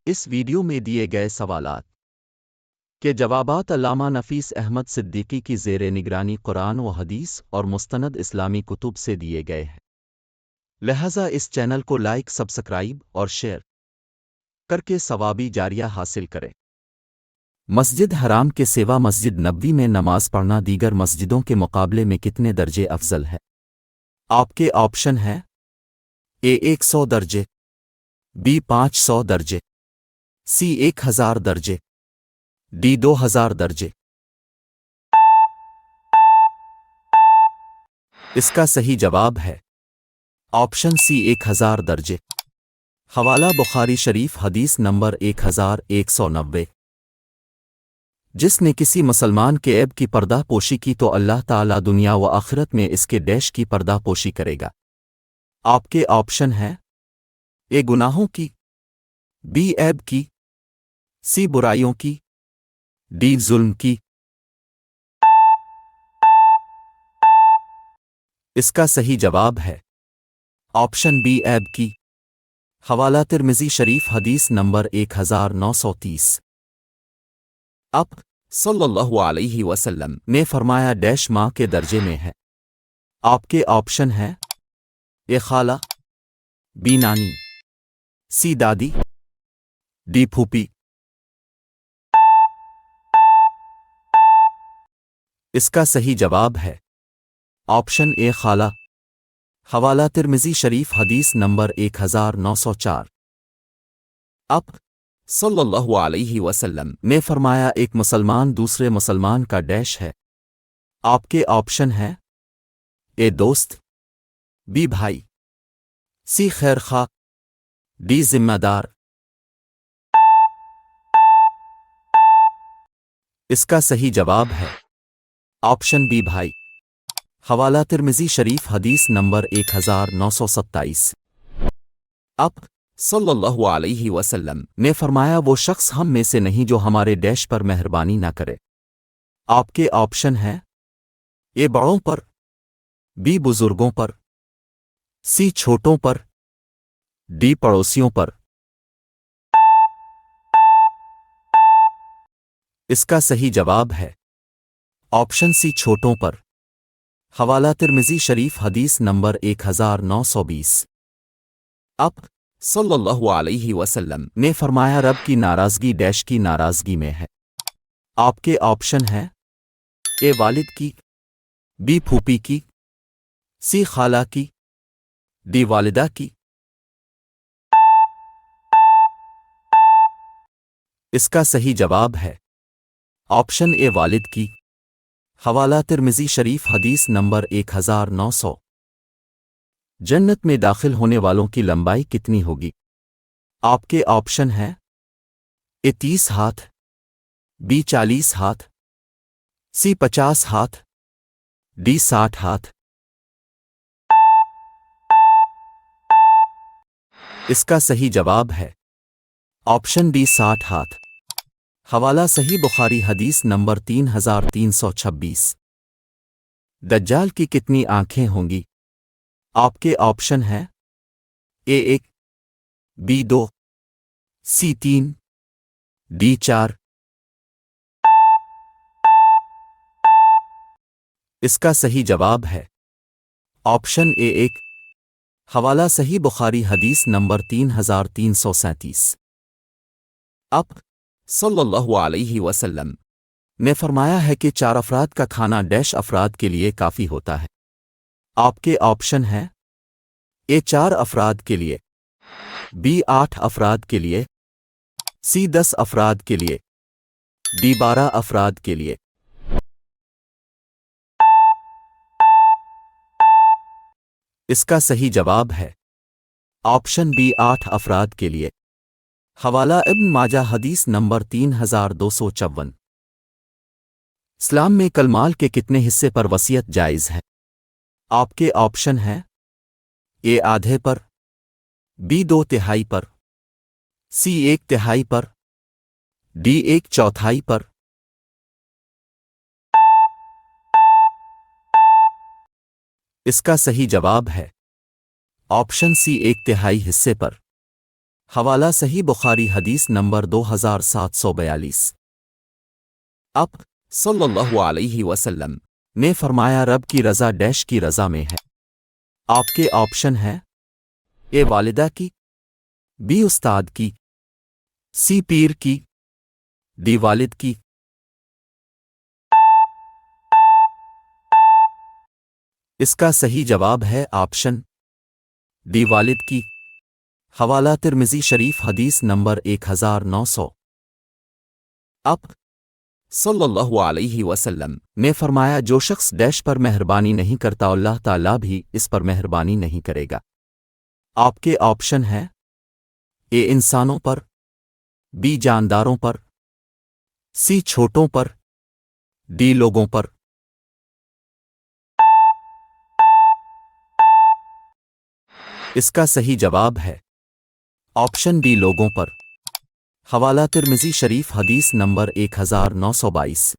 اس video میں دیے گئے سوالات کے جوابات علامہ نفیس احمد صدیقی کی زیر نگرانی قرآن و حدیث اور مستند اسلامی کتب سے دیے گئے ہیں، لہذا اس چینل کو لائک، سبسکرائب اور شیئر کر کے ثوابی جاریہ حاصل کریں۔ مسجد حرام کے سوا مسجد نبوی میں نماز پڑھنا دیگر مسجدوں کے مقابلے میں کتنے درجے افضل ہے؟ آپ کے آپشن ہیں: اے 100 درجے، بی 500 درجے، سی 1000 درجے، ڈی 2000 درجے۔ اس کا صحیح جواب ہے آپشن سی 1000 درجے۔ حوالہ بخاری شریف حدیث نمبر 1190۔ جس نے کسی مسلمان کے عیب کی پردہ پوشی کی تو اللہ تعالیٰ دنیا و آخرت میں اس کے ڈیش کی پردہ پوشی کرے گا۔ آپ کے آپشن ہیں: اے گناہوں کی، بی عیب کی، سی برائیوں کی، ڈی ظلم کی۔ اس کا صحیح جواب ہے آپشن بی عیب کی۔ حوالہ ترمذی شریف حدیث نمبر 1930۔ آپ صلی اللہ علیہ وسلم نے فرمایا ڈیش ماں کے درجے میں ہے۔ آپ کے آپشن ہیں: اے خالہ، بی نانی، سی دادی، ڈی پھوپھی۔ اس کا صحیح جواب ہے آپشن اے خالہ۔ حوالہ ترمذی شریف حدیث نمبر 1904۔ آپ صلی اللہ علیہ وسلم نے فرمایا ایک مسلمان دوسرے مسلمان کا ڈیش ہے۔ آپ کے آپشن ہیں: اے دوست، بی بھائی، سی خیر خواہ، ڈی ذمہ دار۔ اس کا صحیح جواب ہے آپشن بی بھائی۔ حوالہ ترمذی شریف حدیث نمبر 1927۔ آپ صلی اللہ علیہ وسلم نے فرمایا وہ شخص ہم میں سے نہیں جو ہمارے ڈیش پر مہربانی نہ کرے۔ آپ کے آپشن ہیں: اے بڑوں پر، بی بزرگوں پر، سی چھوٹوں پر، ڈی پڑوسیوں پر۔ اس کا صحیح جواب ہے آپشن سی چھوٹوں پر۔ حوالہ ترمذی شریف حدیث نمبر 1920۔ آپ صلی اللہ علیہ وسلم نے فرمایا رب کی ناراضگی ڈیش کی ناراضگی میں ہے۔ آپ کے آپشن ہیں: اے والد کی، بی پھوپھی کی، سی خالہ کی، ڈی والدہ کی۔ اس کا صحیح جواب ہے آپشن اے والد کی۔ حوالہ ترمذی شریف حدیث نمبر 1900۔ جنت میں داخل ہونے والوں کی لمبائی کتنی ہوگی؟ آپ کے آپشن ہیں: اے 30 ہاتھ، بی 40 ہاتھ، سی 50 ہاتھ، ڈی 60 ہاتھ۔ اس کا صحیح جواب ہے آپشن ڈی 60 ہاتھ۔ حوالہ صحیح بخاری حدیث نمبر 3326۔ دجال کی کتنی آنکھیں ہوں گی؟ آپ کے آپشن ہیں: اے 1، بی 2، سی 3، ڈی 4۔ اس کا صحیح جواب ہے آپشن اے 1۔ حوالہ صحیح بخاری حدیث نمبر 3337۔ آپ صلی اللہ علیہ وسلم نے فرمایا ہے کہ 4 افراد کا کھانا ڈیش افراد کے لیے کافی ہوتا ہے۔ آپ کے آپشن ہیں: اے 4 افراد کے لیے، بی 8 افراد کے لیے، سی 10 افراد کے لیے، ڈی 12 افراد کے لیے۔ اس کا صحیح جواب ہے آپشن بی 8 افراد کے لیے۔ حوالہ ابن ماجہ حدیث نمبر 3254۔ اسلام میں کل مال کے کتنے حصے پر وصیت جائز ہے؟ آپ کے آپشن ہیں: اے آدھے پر، be 2/3 per, C 1/3 per, D 1/4 پر۔ اس کا صحیح جواب ہے آپشن سی 1/3 حصے پر۔ حوالہ صحیح بخاری حدیث نمبر 2742۔ آپ صلی اللہ علیہ وسلم نے فرمایا رب کی رضا ڈیش کی رضا میں ہے۔ آپ کے آپشن ہیں: اے والدہ کی، بی استاد کی، سی پیر کی، ڈی والد کی۔ اس کا صحیح جواب ہے آپشن ڈی والد کی۔ حوالہ ترمذی شریف حدیث نمبر 1900۔ آپ صلی اللہ علیہ وسلم نے فرمایا جو شخص ڈیش پر مہربانی نہیں کرتا اللہ تعالیٰ بھی اس پر مہربانی نہیں کرے گا۔ آپ کے آپشن ہیں: اے انسانوں پر، بی جانداروں پر، سی چھوٹوں پر، ڈی لوگوں پر۔ اس کا صحیح جواب ہے آپشن ڈی لوگوں پر۔ حوالہ ترمذی شریف حدیث نمبر 1922۔